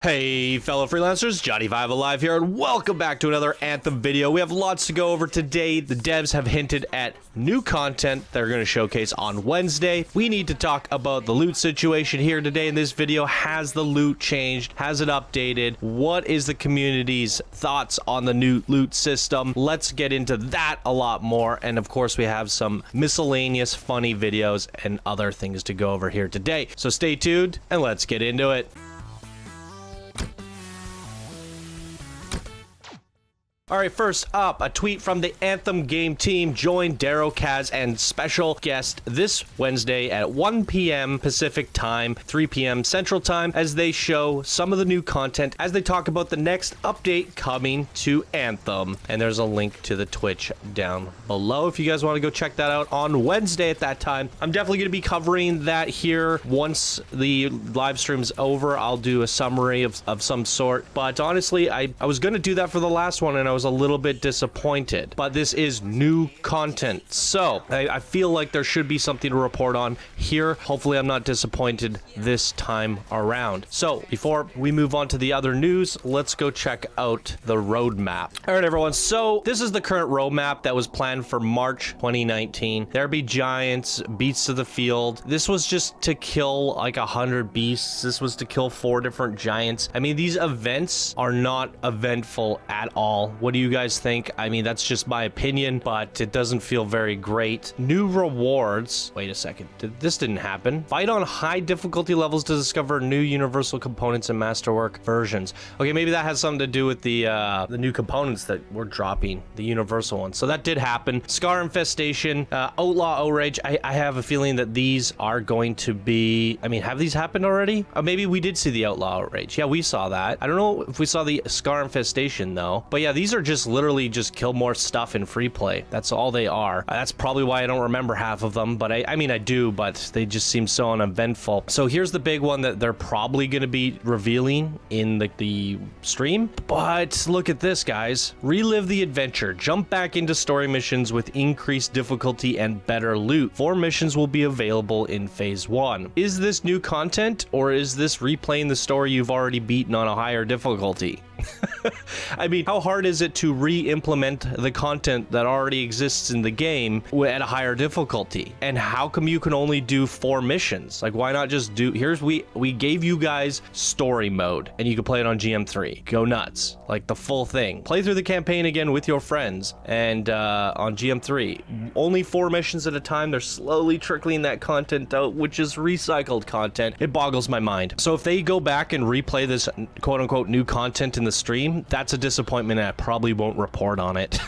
Hey fellow freelancers, Johnny Vive Alive here, and welcome back to another Anthem video. We have lots to go over today. The devs have hinted at new content they're going to showcase on Wednesday. We need to talk about the loot situation here today in this video. Has the loot changed? Has it updated? What is the community's thoughts on the new loot system? Let's get into that a lot more. And of course, we have some miscellaneous funny videos and other things to go over here today. So stay tuned and let's get into it. All right, first up, a tweet from the Anthem game team. Join Darrow, Kaz, and special guest this Wednesday at 1 p.m. Pacific time, 3 p.m. Central time, as they show some of the new content, as they talk about the next update coming to Anthem. And there's a link to the Twitch down below if you guys want to go check that out on Wednesday at that time. I'm definitely going to be covering that here once the live stream's over. I'll do a summary of some sort. But honestly, I was going to do that for the last one, and I was a little bit disappointed, but this is new content, so I feel like there should be something to report on here. Hopefully I'm not disappointed this time around. So before we move on to the other news, let's go check out the roadmap. All right, everyone, so this is the current roadmap that was planned for March 2019. There be giants, beasts of the field. This was just to kill like 100 beasts. This was to kill 4 different giants. I mean, these events are not eventful at all. What do you guys think? I mean, that's just my opinion, but it doesn't feel very great. New rewards. Wait a second. This didn't happen. Fight on high difficulty levels to discover new universal components and masterwork versions. Okay, maybe that has something to do with the new components that we're dropping, the universal ones. So that did happen. Scar Infestation, Outlaw Outrage. I have a feeling that these are going to be... I mean, have these happened already? Maybe we did see the Outlaw Outrage. Yeah, we saw that. I don't know if we saw the Scar Infestation, though. But yeah, these are just literally just kill more stuff in free play. That's all they are. That's probably why I don't remember half of them, but I mean I do, but they just seem so uneventful. So here's the big one that they're probably going to be revealing in the stream. But look at this, guys. Relive the adventure. Jump back into story missions with increased difficulty and better loot. 4 missions will be available in phase 1. Is this new content, or is this replaying the story you've already beaten on a higher difficulty? I mean, how hard is it to re-implement the content that already exists in the game at a higher difficulty? And how come you can only do 4 missions? Like, why not just do... we gave you guys story mode, and you can play it on GM3. Go nuts. Like, the full thing. Play through the campaign again with your friends, and on GM3. Only 4 missions at a time. They're slowly trickling that content out, which is recycled content. It boggles my mind. So if they go back and replay this quote-unquote new content in the stream, that's a disappointment, and I probably won't report on it.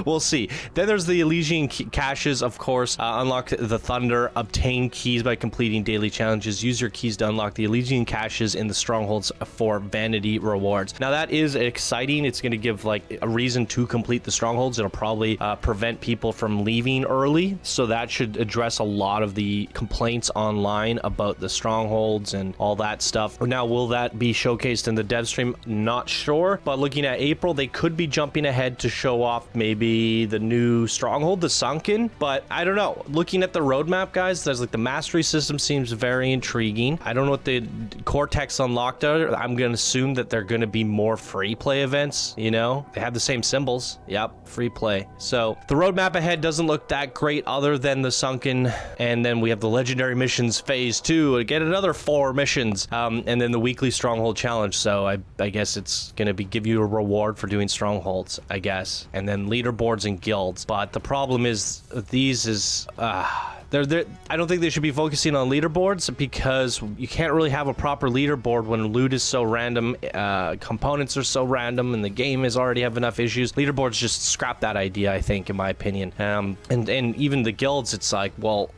We'll see. Then there's the Elysian caches, of course. Unlock the Thunder. Obtain keys by completing daily challenges. Use your keys to unlock the Elysian caches in the strongholds for vanity rewards. Now that is exciting. It's going to give like a reason to complete the strongholds. It'll probably prevent people from leaving early. So that should address a lot of the complaints online about the strongholds and all that stuff. Now, will that be showcased in the dev stream? Not sure. But looking at April, they could be jumping ahead to show off maybe the new stronghold, the Sunken, but I don't know. Looking at the roadmap, guys, there's like the mastery system seems very intriguing. I don't know what the Cortex unlocked are. I'm gonna assume that they're gonna be more free play events. You know, they have the same symbols. Yep, free play. So the roadmap ahead doesn't look that great other than the Sunken, and then we have the legendary missions phase 2. Get another 4 missions, and then the weekly stronghold challenge. So I guess it's gonna be give you a reward for doing strongholds, I guess, and then leaderboards and guilds. But the problem is these is I don't think they should be focusing on leaderboards, because you can't really have a proper leaderboard when loot is so random, components are so random, and the game is already have enough issues. Leaderboards just scrap that idea, I think, in my opinion. And even the guilds, it's like, well,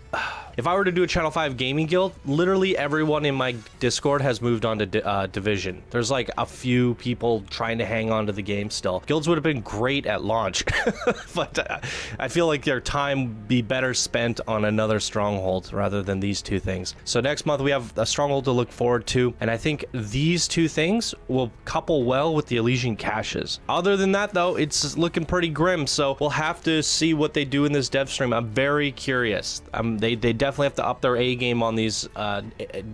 if I were to do a Channel 5 gaming guild, literally everyone in my Discord has moved on to Division. There's like a few people trying to hang on to the game still. Guilds would have been great at launch, but I feel like their time be better spent on another stronghold rather than these 2 things. So next month we have a stronghold to look forward to, and I think these 2 things will couple well with the Elysian caches. Other than that, though, it's looking pretty grim, so we'll have to see what they do in this dev stream. I'm very curious. They definitely definitely have to up their A game on these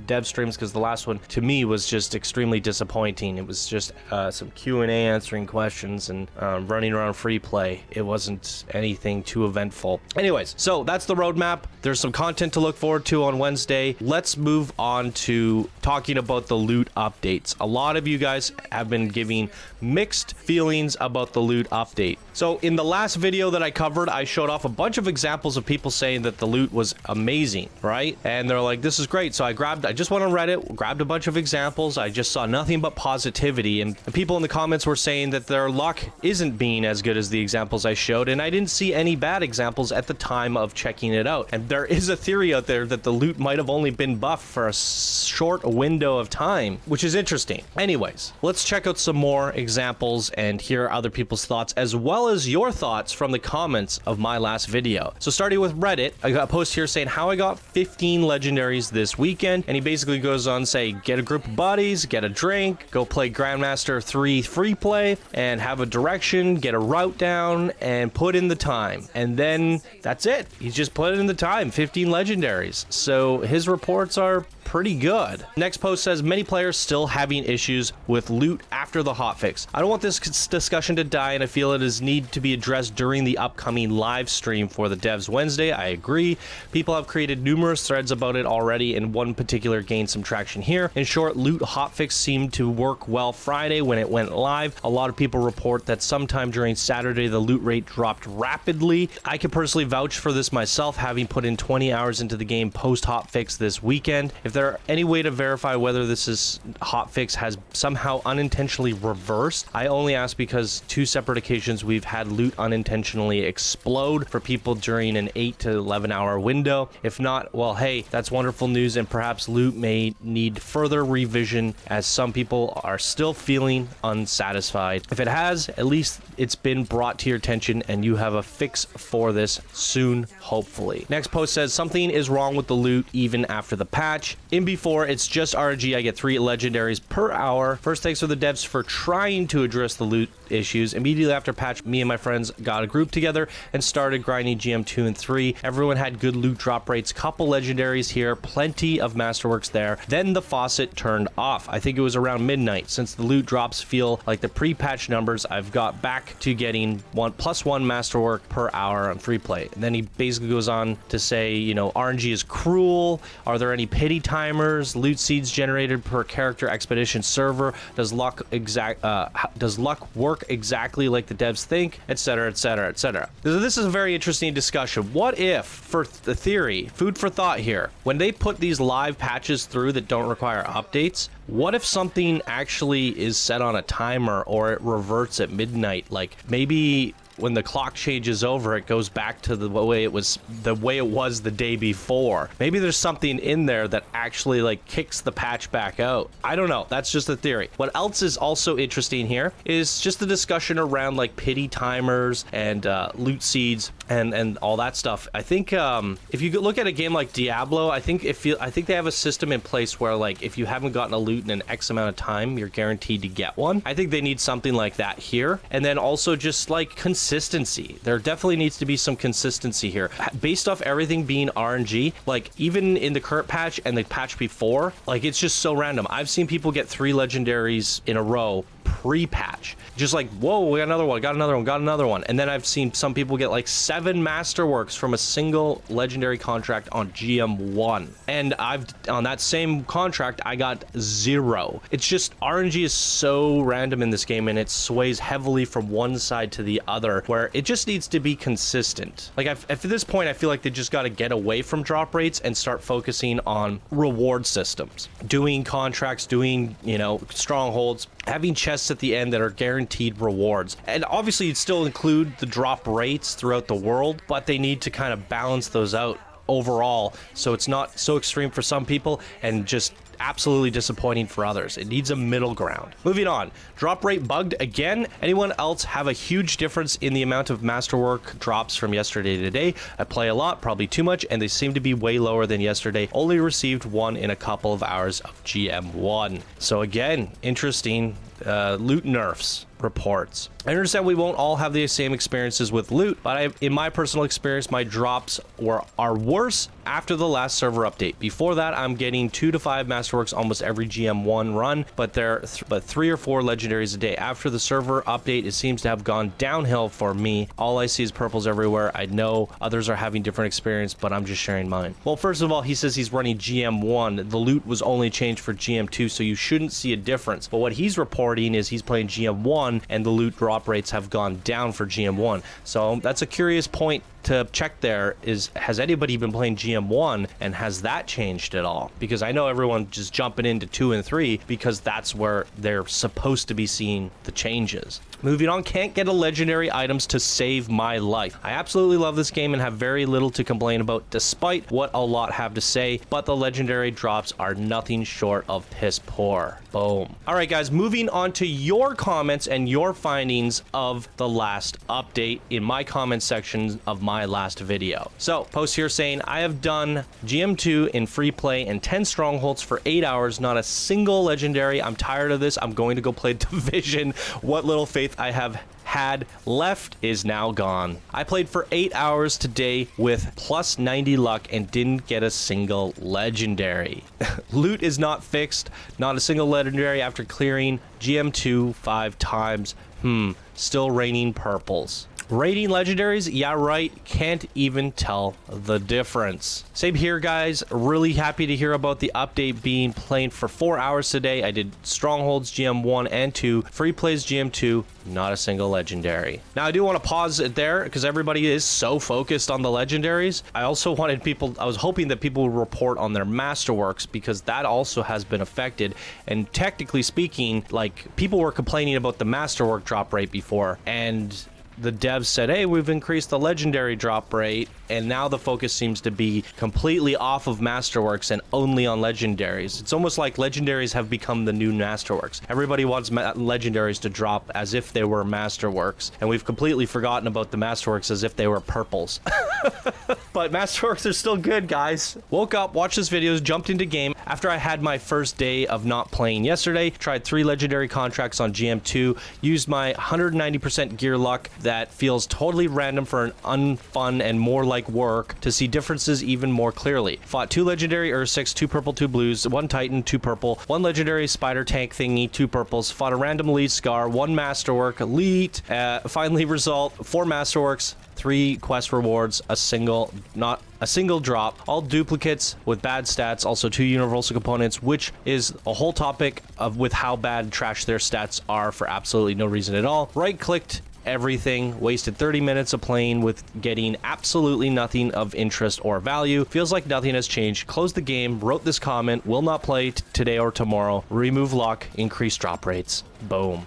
dev streams, because the last one to me was just extremely disappointing. It was just some Q&A answering questions and running around free play. It wasn't anything too eventful. Anyways, so that's the roadmap. There's some content to look forward to on Wednesday. Let's move on to talking about the loot updates. A lot of you guys have been giving mixed feelings about the loot update. So in the last video that I covered, I showed off a bunch of examples of people saying that the loot was amazing, right? And they're like, this is great. So I just went on Reddit, grabbed a bunch of examples. I just saw nothing but positivity, and people in the comments were saying that their luck isn't being as good as the examples I showed, and I didn't see any bad examples at the time of checking it out. And there is a theory out there that the loot might have only been buffed for a short window of time, which is interesting. Anyways, let's check out some more examples and hear other people's thoughts, as well as your thoughts from the comments of my last video. So starting with Reddit, I got a post here saying how I got 15 legendaries this weekend, and he basically goes on to say, get a group of buddies, get a drink, go play Grandmaster 3 free play, and have a direction, get a route down, and put in the time. And then that's it. He's just put in the time, 15 legendaries. So his reports are pretty good. Next post says many players still having issues with loot after the hotfix. I don't want this discussion to die, and I feel it is need to be addressed during the upcoming live stream for the devs Wednesday. I agree. People have created numerous threads about it already, and one particular gained some traction here. In short, loot hotfix seemed to work well Friday when it went live. A lot of people report that sometime during Saturday the loot rate dropped rapidly. I can personally vouch for this myself, having put in 20 hours into the game post hotfix this weekend. If there any way to verify whether this is hotfix has somehow unintentionally reversed? I only ask because 2 separate occasions we've had loot unintentionally explode for people during an 8 to 11 hour window. If not, well, hey, that's wonderful news, and perhaps loot may need further revision as some people are still feeling unsatisfied. If it has, at least it's been brought to your attention and you have a fix for this soon, hopefully. Next post says something is wrong with the loot even after the patch. In before, it's just RNG. I get 3 legendaries per hour. First, thanks to the devs for trying to address the loot issues. Immediately after patch, me and my friends got a group together and started grinding GM 2 and 3. Everyone had good loot drop rates, couple legendaries here, plenty of masterworks there. Then the faucet turned off. I think it was around midnight. Since the loot drops feel like the pre-patch numbers, I've got back to getting +1 masterwork per hour on free play. And then he basically goes on to say, you know, RNG is cruel. Are there any pity timers? Loot seeds generated per character expedition server. Does luck work exactly like the devs think, etc, etc, etc. This is a very interesting discussion. What if, for the theory, food for thought here, when they put these live patches through that don't require updates, what if something actually is set on a timer or it reverts at midnight? Like maybe when the clock changes over, it goes back to the way it was the day before. Maybe there's something in there that actually like kicks the patch back out. I don't know. That's just a theory. What else is also interesting here is just the discussion around like pity timers and loot seeds and all that stuff. I think if you look at a game like Diablo, I think they have a system in place where like if you haven't gotten a loot in an X amount of time, you're guaranteed to get one. I think they need something like that here. And then also just like consistency. There definitely needs to be some consistency here. Based off everything being RNG, like even in the current patch and the patch before, like it's just so random. I've seen people get 3 legendaries in a row pre-patch. Just like, whoa, we got another one, got another one. And then I've seen some people get like 7 masterworks from a single legendary contract on GM1. And on that same contract, I got 0. It's just RNG is so random in this game, and it sways heavily from one side to the other, where it just needs to be consistent. Like at this point, I feel like they just got to get away from drop rates and start focusing on reward systems, doing contracts, doing, you know, strongholds, having chests at the end that are guaranteed rewards. And obviously you'd still include the drop rates throughout the world, but they need to kind of balance those out overall so it's not so extreme for some people and just absolutely disappointing for others. It needs a middle ground. Moving on. Drop rate bugged again. Anyone else have a huge difference in the amount of masterwork drops from yesterday to today? I play a lot, probably too much, and they seem to be way lower than yesterday. Only received 1 in a couple of hours of GM1. So again, interesting loot nerfs, reports. I understand we won't all have the same experiences with loot, but in my personal experience, my drops are worse after the last server update. Before that, I'm getting 2 to 5 Masterworks almost every GM1 run, but 3 or 4 legendaries a day. After the server update, it seems to have gone downhill for me. All I see is purples everywhere. I know others are having different experience, but I'm just sharing mine. Well, first of all, he says he's running GM1. The loot was only changed for GM2, so you shouldn't see a difference. But what he's reporting is he's playing GM1 and the loot drop rates have gone down for GM1. So that's a curious point to check there. Has anybody been playing GM1 and has that changed at all? Because I know everyone just jumping into 2 and 3 because that's where they're supposed to be seeing the changes. Moving on, can't get a legendary items to save my life. I absolutely love this game and have very little to complain about despite what a lot have to say, but the legendary drops are nothing short of piss poor. Boom. All right, guys, moving on to your comments and your findings of the last update in my comment section of my last video. So, post here saying, I have done GM2 in free play and 10 strongholds for 8 hours, not a single legendary. I'm tired of this. I'm going to go play Division. What little faith I have had left is now gone. I played for 8 hours today with plus 90 luck and didn't get a single legendary. Loot is not fixed, not a single legendary after clearing GM2 5 times. Still raining purples. Rating legendaries? Yeah, right. Can't even tell the difference. Same here, guys. Really happy to hear about the update being played for 4 hours today. I did Strongholds GM1 and 2, free plays GM2, not a single legendary. Now, I do want to pause it there because everybody is so focused on the legendaries. I was hoping that people would report on their Masterworks because that also has been affected. And technically speaking, like, people were complaining about the Masterwork drop rate before, and the devs said, hey, we've increased the legendary drop rate, and now the focus seems to be completely off of Masterworks and only on legendaries. It's almost like legendaries have become the new Masterworks. Everybody wants legendaries to drop as if they were Masterworks, and we've completely forgotten about the Masterworks as if they were purples. But Masterworks are still good, guys. Woke up, watched this video, jumped into game. After I had my first day of not playing yesterday, tried 3 legendary contracts on GM2, used my 190% gear luck that feels totally random for an unfun and more like work to see differences even more clearly. Fought 2 legendary Ursics, 2 purple, 2 blues, 1 Titan, 2 purple, 1 legendary spider tank thingy, 2 purples, fought a random elite Scar, 1 Masterwork, elite, finally result, 4 Masterworks, 3 quest rewards, not a single drop, all duplicates with bad stats, also 2 universal components, which is a whole topic of with how bad trash their stats are for absolutely no reason at all. Right-clicked everything, wasted 30 minutes of playing with getting absolutely nothing of interest or value. Feels like nothing has changed. Closed the game, wrote this comment, will not play today or tomorrow. Remove luck, increase drop rates. Boom.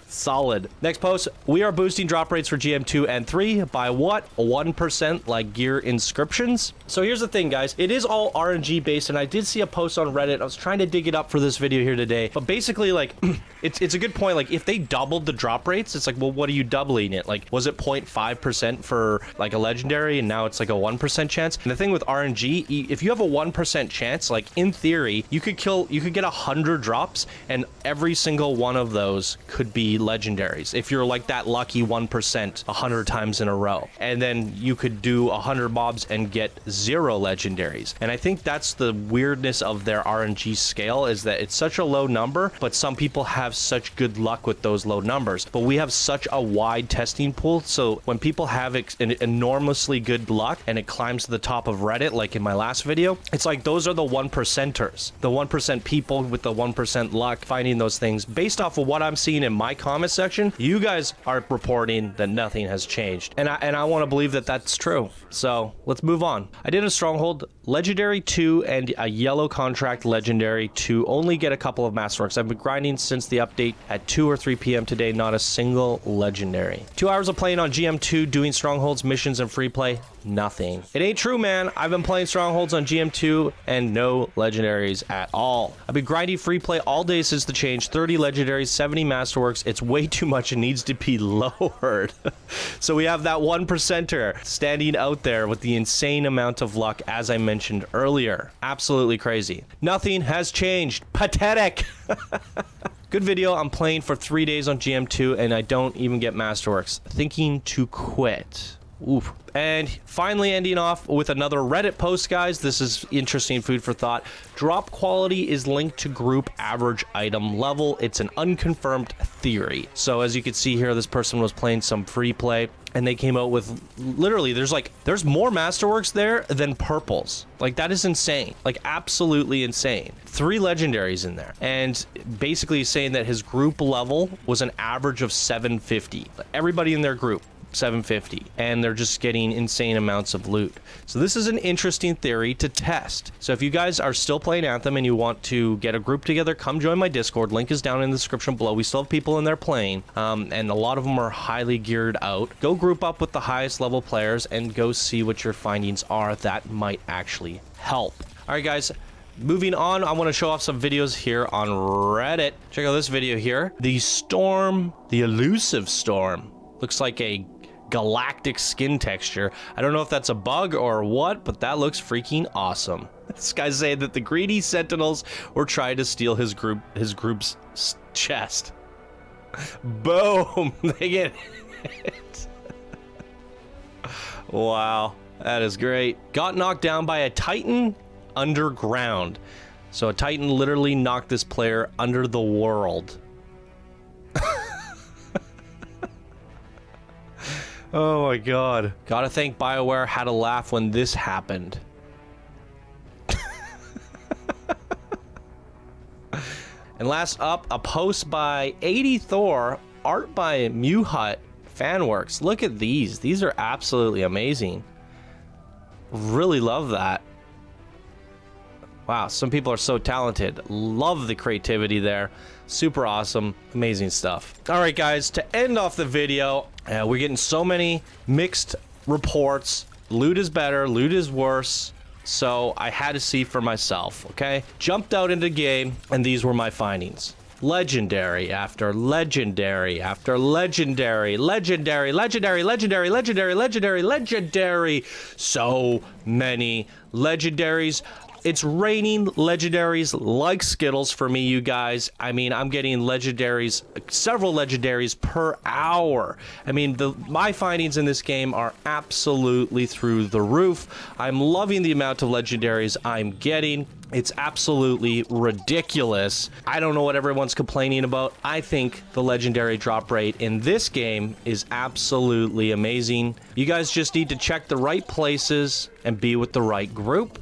Solid. Next post, we are boosting drop rates for GM2 and 3 by what? 1% like gear inscriptions? So here's the thing, guys. It is all RNG based, and I did see a post on Reddit. I was trying to dig it up for this video here today, but basically, like, it's a good point. Like, if they doubled the drop rates, it's like, well, what are you doubling it? Like, was it 0.5% for like a legendary, and now it's like a 1% chance? And the thing with RNG, if you have a 1% chance, like in theory, you could get 100 drops, and every single one of those could be legendaries if you're like that lucky 1% 100 times in a row, and then you could do 100 mobs and get 0 legendaries. And I think that's the weirdness of their RNG scale, is that it's such a low number, but some people have such good luck with those low numbers. But we have such a wide testing pool, so when people have enormously good luck and it climbs to the top of Reddit, like in my last video, it's like those are the 1%ers, the 1% people with the 1% luck finding those things. Based off of what I'm seeing in my comment section, you guys are reporting that nothing has changed, and I want to believe that that's true. So let's move on. I did a stronghold legendary 2 and a yellow contract legendary to only get a couple of Masterworks. I've been grinding since the update at 2 or 3 p.m. today, not a single legendary. 2 hours of playing on GM2, doing strongholds, missions, and free play. Nothing. It ain't true, man. I've been playing strongholds on GM2 and no legendaries at all. I've been grinding free play all day since the change. 30 legendaries, 70 Masterworks. It's way too much. It needs to be lowered. So we have that 1%er standing out there with the insane amount of luck, as I mentioned earlier. Absolutely crazy. Nothing has changed. Pathetic. Good video. I'm playing for 3 days on GM2 and I don't even get Masterworks. Thinking to quit. Oof. And finally ending off with another Reddit post, guys. This is interesting food for thought. Drop quality is linked to group average item level. It's an unconfirmed theory. So as you can see here, this person was playing some free play and they came out with literally there's more Masterworks there than purples. Like, that is insane. Like, absolutely insane. 3 legendaries in there. And basically saying that his group level was an average of 750. Everybody in their group, 750, and they're just getting insane amounts of loot. So this is an interesting theory to test. So if you guys are still playing Anthem and you want to get a group together, come join my Discord. Link is down in the description below. We still have people in there playing, and a lot of them are highly geared out. Go group up with the highest level players and go see what your findings are. That might actually help. All right, guys. Moving on, I want to show off some videos here on Reddit. Check out this video here. The storm, the elusive storm, looks like a galactic skin texture. I don't know if that's a bug or what, but that looks freaking awesome. This guy's saying that the greedy sentinels were trying to steal his group's chest. Boom! They get it. Wow, that is great. Got knocked down by a Titan underground. So a Titan literally knocked this player under the world. Oh my god. Gotta thank Bioware had a laugh when this happened. And last up, a post by 80 Thor, art by Mewhut, Fanworks. Look at these. These are absolutely amazing. Really love that. Wow, some people are so talented. Love the creativity there. Super awesome. Amazing stuff. All right, guys, to end off the video, we're getting so many mixed reports. Loot is better, loot is worse. So I had to see for myself, okay? Jumped out into the game, and these were my findings. Legendary after legendary after legendary, legendary, legendary, legendary, legendary, legendary, legendary. So many legendaries. It's raining legendaries like Skittles for me, you guys. I mean, I'm getting legendaries, several legendaries per hour. I mean, my findings in this game are absolutely through the roof. I'm loving the amount of legendaries I'm getting. It's absolutely ridiculous. I don't know what everyone's complaining about. I think the legendary drop rate in this game is absolutely amazing. You guys just need to check the right places and be with the right group.